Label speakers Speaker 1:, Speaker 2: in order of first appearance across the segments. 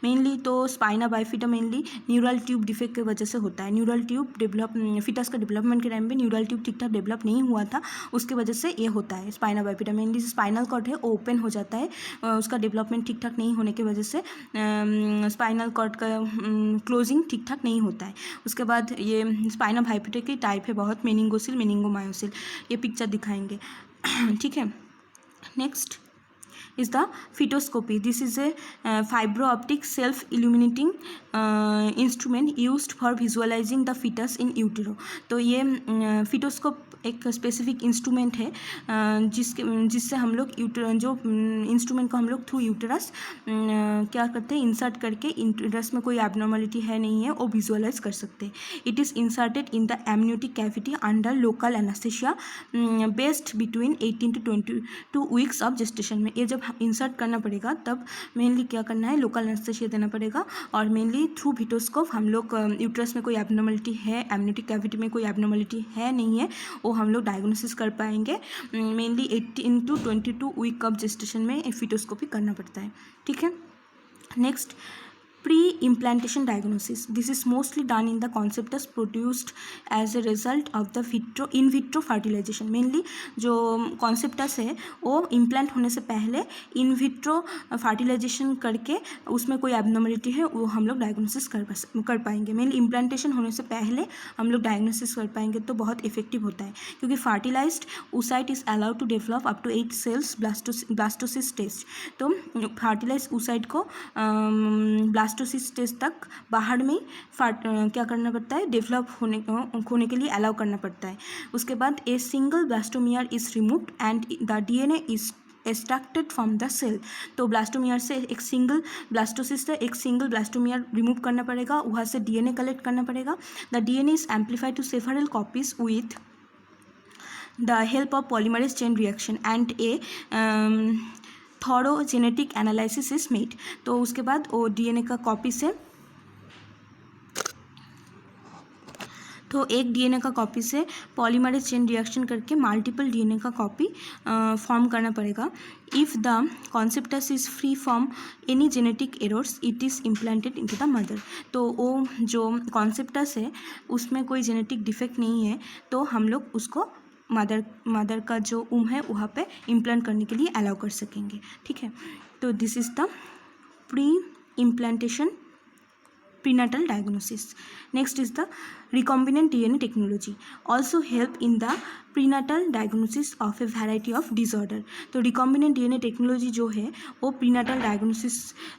Speaker 1: Mainly तो spina bifida mainly neural tube defect की वजह से होता है। न्यूरल ट्यूब डेवलप फिटस का डेवलपमेंट के टाइम पे न्यूरल ट्यूब ठीक ठाक डेवलप नहीं हुआ था, उसकी वजह से ये होता है spina bifida. Mainly spinal cord है ओपन हो जाता है, उसका डेवलपमेंट ठीक ठाक नहीं होने की वजह से स्पाइनल कॉर्ड का क्लोजिंग ठीक ठाक नहीं होता है। उसके बाद ये स्पाइना बाइफिटा की टाइप है बहुत, मेनिंगोसिल मेनिंगोमायोसिल, ये पिक्चर दिखाएंगे। ठीक है। Next is the fetoscopy. This is a fiber optic self illuminating instrument used for visualizing the fetus in utero. तो ये फिटोस्कोप एक स्पेसिफिक इंस्ट्रूमेंट है जिससे हम लोग जो इंस्ट्रूमेंट को हम लोग थ्रू यूटरस क्या करते हैं, इंसर्ट करके यूटरस में कोई एबनॉर्मलिटी है नहीं है वो विजुअलाइज कर सकते हैं। It is inserted in the amniotic cavity under local anaesthesia based between 18 to 22 weeks of gestation में। ये जब इंसर्ट करना पड़ेगा तब मेनली क्या करना है, लोकल एनास्थेसिया देना पड़ेगा, और मेनली थ्रू फिटोस्कोप हम लोग यूटरस में कोई एबनॉर्मलिटी है, एमनियोटिक कैविटी में कोई एबनॉर्मलिटी है नहीं है वो हम लोग डायग्नोसिस कर पाएंगे। Mainly 18 to 22 week of gestation में फिटोस्कोपी करना पड़ता है। ठीक है। Next, pre-implantation diagnosis. This is mostly done in the conceptus produced as a result of the in vitro fertilization. Mainly जो conceptus है वो implant होने से पहले in vitro fertilization करके उसमें कोई abnormality है वो हम लोग diagnosis कर पाएंगे। Mainly implantation होने से पहले हम लोग diagnosis कर पाएंगे तो बहुत effective होता है, क्योंकि fertilized oocyte is allowed to develop up to 8 cells blastocyst stage. तो fertilized oocyte को ब्लास्टोसिस स्टेज तक बाहर में क्या करना पड़ता है, डेवलप होने के लिए अलाउ करना पड़ता है। उसके बाद a single blastomere is removed and the DNA is extracted from the cell. तो ब्लास्टोमियर से एक सिंगल ब्लास्टोसिस से एक सिंगल ब्लास्टोमियर रिमूव करना पड़ेगा, वहाँ से डीएनए कलेक्ट करना पड़ेगा। The DNA is amplified to several copies with the help of polymerase chain reaction and a thorough genetic analysis is made. तो उसके बाद वो डीएनए का कॉपी से एक डीएनए का कॉपी से पॉलीमरेज चेन रिएक्शन करके मल्टीपल डीएनए का कॉपी फॉर्म करना पड़ेगा। If the conceptus is free from any genetic errors it is implanted into the mother. तो वो जो कॉन्सेप्टस है उसमें कोई जेनेटिक डिफेक्ट नहीं है तो हम लोग उसको मदर का जो है वहाँ पे इम्प्लांट करने के लिए अलाउ कर सकेंगे। ठीक है। तो this is the pre implantation prenatal diagnosis. Next is the recombinant DNA technology also help in the prenatal diagnosis of a variety of disorder. तो recombinant DNA technology जो है वो prenatal diagnosis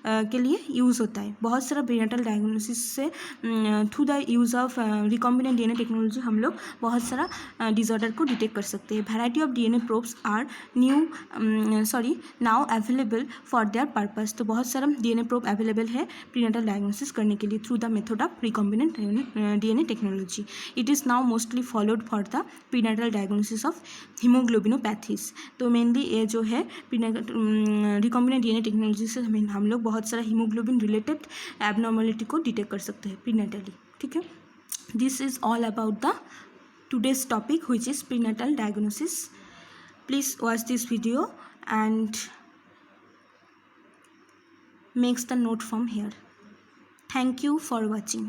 Speaker 1: के लिए यूज़ होता है। बहुत सारा prenatal diagnosis से through the use of recombinant DNA technology हम लोग बहुत सारा disorder को detect कर सकते हैं। Variety of DNA probes are now available for their purpose. तो बहुत सारा DNA probe available है prenatal diagnosis करने के लिए through the method of recombinant DNA technology. It is now mostly followed for the prenatal diagnosis of hemoglobinopathies. तो mainly ये जो है recombinant DNA technology से हम लोग बहुत सारा hemoglobin related abnormality को डिटेक्ट कर सकते हैं prenatally. ठीक है। This is all about the today's topic which is prenatal diagnosis. Please watch this video and makes the note from here. Thank you for watching.